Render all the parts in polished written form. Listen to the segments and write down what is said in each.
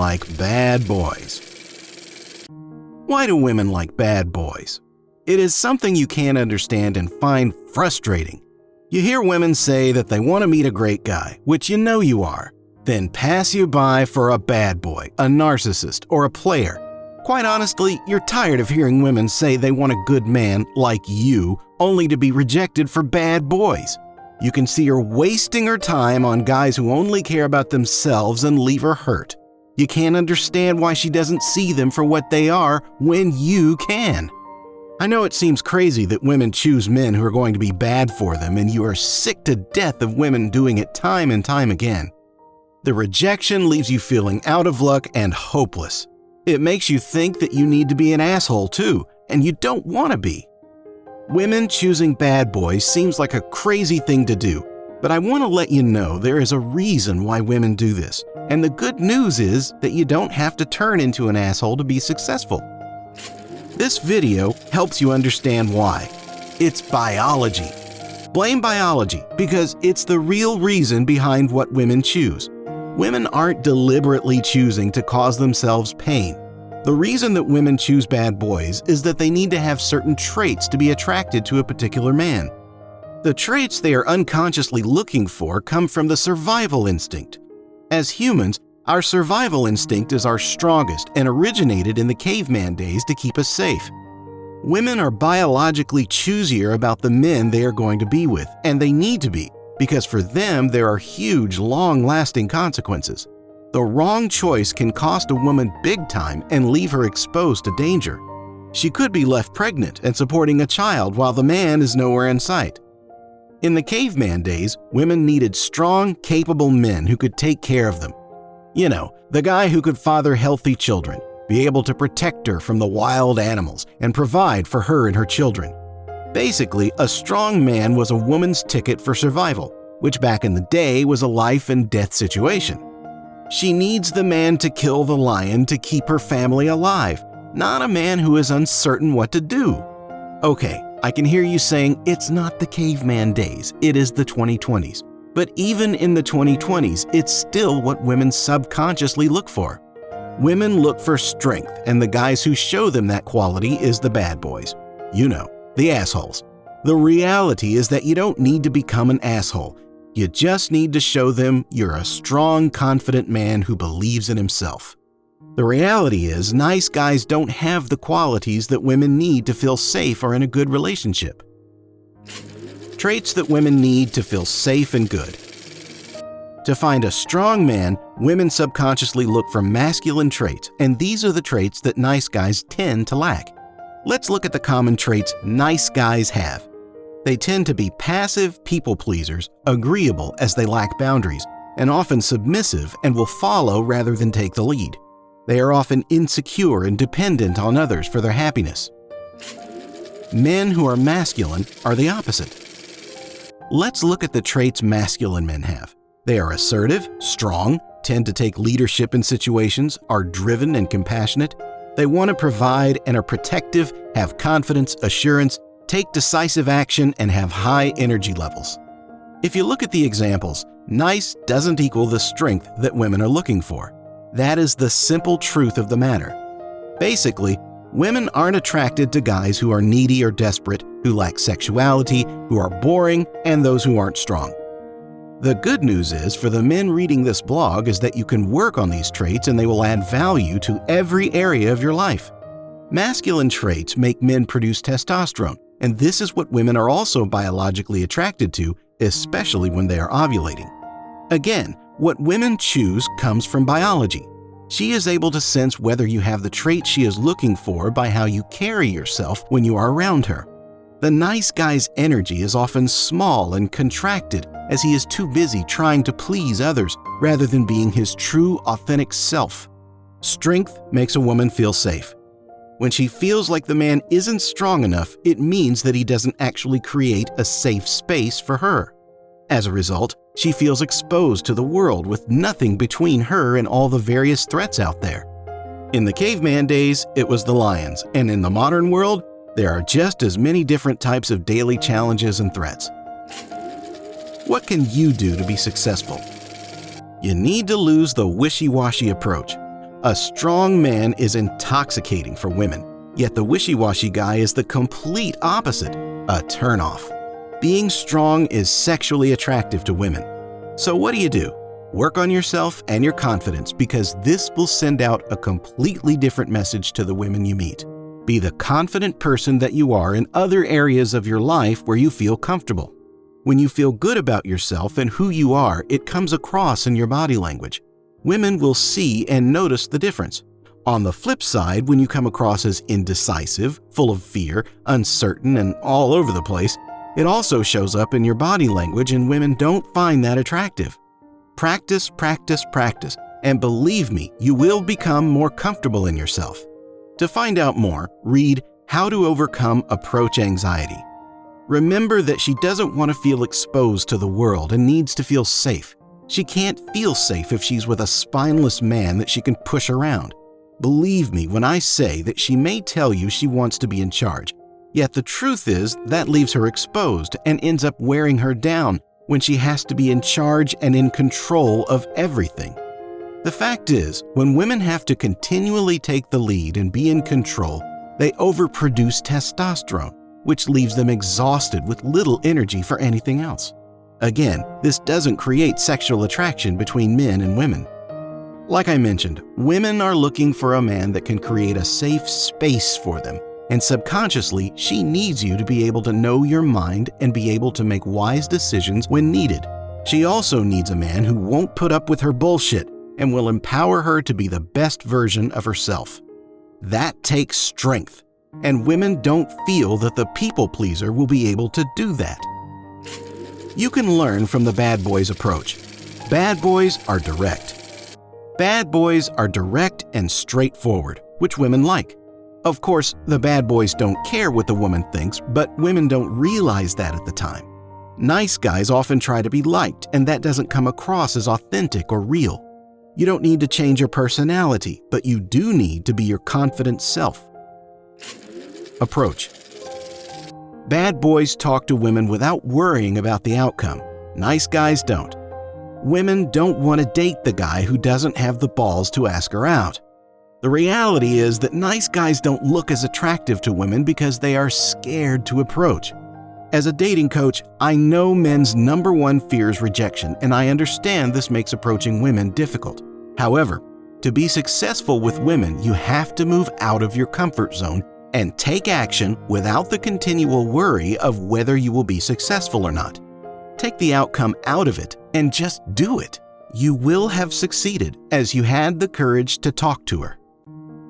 like bad boys. Why do women like bad boys? It is something you can't understand and find frustrating. You hear women say that they want to meet a great guy, which you know you are, then pass you by for a bad boy, a narcissist, or a player. Quite honestly, you're tired of hearing women say they want a good man like you, only to be rejected for bad boys. You can see her wasting her time on guys who only care about themselves and leave her hurt. You can't understand why she doesn't see them for what they are when you can. I know it seems crazy that women choose men who are going to be bad for them, and you are sick to death of women doing it time and time again. The rejection leaves you feeling out of luck and hopeless. It makes you think that you need to be an asshole too, and you don't want to be. Women choosing bad boys seems like a crazy thing to do, but I want to let you know there is a reason why women do this, and the good news is that you don't have to turn into an asshole to be successful. This video helps you understand why. It's biology. Blame biology because it's the real reason behind what women choose. Women aren't deliberately choosing to cause themselves pain. The reason that women choose bad boys is that they need to have certain traits to be attracted to a particular man. The traits they are unconsciously looking for come from the survival instinct. As humans, our survival instinct is our strongest and originated in the caveman days to keep us safe. Women are biologically choosier about the men they are going to be with, and they need to be, because for them there are huge, long-lasting consequences. The wrong choice can cost a woman big time and leave her exposed to danger. She could be left pregnant and supporting a child while the man is nowhere in sight. In the caveman days, women needed strong, capable men who could take care of them. You know, the guy who could father healthy children, be able to protect her from the wild animals, and provide for her and her children. Basically, a strong man was a woman's ticket for survival, which back in the day was a life and death situation. She needs the man to kill the lion to keep her family alive, not a man who is uncertain what to do. Okay, I can hear you saying it's not the caveman days, it is the 2020s. But even in the 2020s, it's still what women subconsciously look for. Women look for strength, and the guys who show them that quality is the bad boys. You know, the assholes. The reality is that you don't need to become an asshole. You just need to show them you're a strong, confident man who believes in himself. The reality is, nice guys don't have the qualities that women need to feel safe or in a good relationship. Traits that women need to feel safe and good. To find a strong man, women subconsciously look for masculine traits, and these are the traits that nice guys tend to lack. Let's look at the common traits nice guys have. They tend to be passive people pleasers, agreeable as they lack boundaries, and often submissive and will follow rather than take the lead. They are often insecure and dependent on others for their happiness. Men who are masculine are the opposite. Let's look at the traits masculine men have. They are assertive, strong, tend to take leadership in situations, are driven and compassionate. They want to provide and are protective, have confidence, assurance, take decisive action, and have high energy levels. If you look at the examples, nice doesn't equal the strength that women are looking for. That is the simple truth of the matter. Basically, women aren't attracted to guys who are needy or desperate, who lack sexuality, who are boring, and those who aren't strong. The good news is for the men reading this blog is that you can work on these traits and they will add value to every area of your life. Masculine traits make men produce testosterone, and this is what women are also biologically attracted to, especially when they are ovulating. Again, what women choose comes from biology. She is able to sense whether you have the trait she is looking for by how you carry yourself when you are around her. The nice guy's energy is often small and contracted as he is too busy trying to please others rather than being his true, authentic self. Strength makes a woman feel safe. When she feels like the man isn't strong enough, it means that he doesn't actually create a safe space for her. As a result, she feels exposed to the world with nothing between her and all the various threats out there. In the caveman days, it was the lions, and in the modern world, there are just as many different types of daily challenges and threats. What can you do to be successful? You need to lose the wishy-washy approach. A strong man is intoxicating for women, yet the wishy-washy guy is the complete opposite, a turnoff. Being strong is sexually attractive to women. So what do? Work on yourself and your confidence, because this will send out a completely different message to the women you meet. Be the confident person that you are in other areas of your life where you feel comfortable. When you feel good about yourself and who you are, it comes across in your body language. Women will see and notice the difference. On the flip side, when you come across as indecisive, full of fear, uncertain, and all over the place, it also shows up in your body language, and women don't find that attractive. Practice, practice, practice, and believe me, you will become more comfortable in yourself. To find out more, read How to Overcome Approach Anxiety. Remember that she doesn't want to feel exposed to the world and needs to feel safe. She can't feel safe if she's with a spineless man that she can push around. Believe me when I say that she may tell you she wants to be in charge. Yet the truth is that leaves her exposed and ends up wearing her down when she has to be in charge and in control of everything. The fact is, when women have to continually take the lead and be in control, they overproduce testosterone, which leaves them exhausted with little energy for anything else. Again, this doesn't create sexual attraction between men and women. Like I mentioned, women are looking for a man that can create a safe space for them, and subconsciously, she needs you to be able to know your mind and be able to make wise decisions when needed. She also needs a man who won't put up with her bullshit and will empower her to be the best version of herself. That takes strength, and women don't feel that the people pleaser will be able to do that. You can learn from the bad boys' approach. Bad boys are direct. Bad boys are direct and straightforward, which women like. Of course, the bad boys don't care what the woman thinks, but women don't realize that at the time. Nice guys often try to be liked, and that doesn't come across as authentic or real. You don't need to change your personality, but you do need to be your confident self. Approach. Bad boys talk to women without worrying about the outcome. Nice guys don't. Women don't want to date the guy who doesn't have the balls to ask her out. The reality is that nice guys don't look as attractive to women because they are scared to approach. As a dating coach, I know men's number one fear is rejection, and I understand this makes approaching women difficult. However, to be successful with women, you have to move out of your comfort zone and take action without the continual worry of whether you will be successful or not. Take the outcome out of it and just do it. You will have succeeded as you had the courage to talk to her.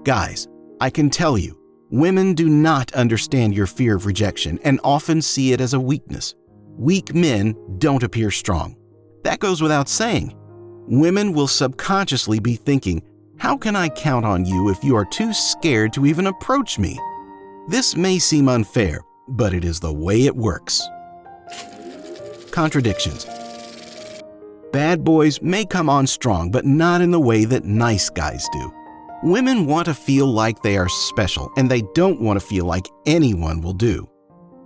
Guys, I can tell you, women do not understand your fear of rejection and often see it as a weakness. Weak men don't appear strong. That goes without saying. Women will subconsciously be thinking, how can I count on you if you are too scared to even approach me? This may seem unfair, but it is the way it works. Contradictions. Bad boys may come on strong, but not in the way that nice guys do. Women want to feel like they are special, and they don't want to feel like anyone will do.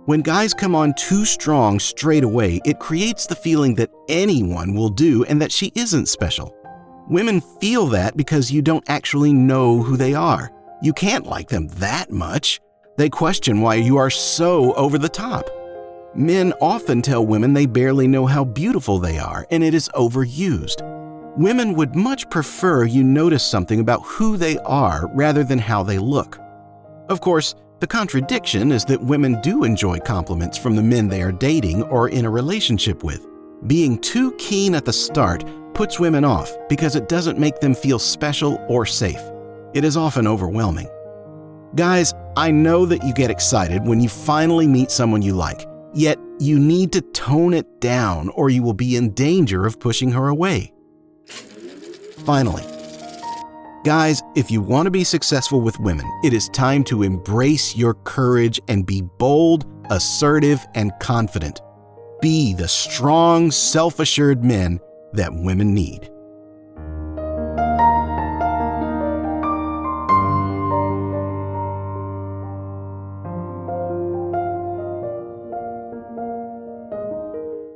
When guys come on too strong straight away, it creates the feeling that anyone will do and that she isn't special. Women feel that because you don't actually know who they are. You can't like them that much. They question why you are so over the top. Men often tell women they barely know how beautiful they are, and it is overused. Women would much prefer you notice something about who they are rather than how they look. Of course, the contradiction is that women do enjoy compliments from the men they are dating or in a relationship with. Being too keen at the start puts women off because it doesn't make them feel special or safe. It is often overwhelming. Guys, I know that you get excited when you finally meet someone you like, yet you need to tone it down or you will be in danger of pushing her away. Finally, guys, if you want to be successful with women, it is time to embrace your courage and be bold, assertive, and confident. Be the strong, self-assured men that women need.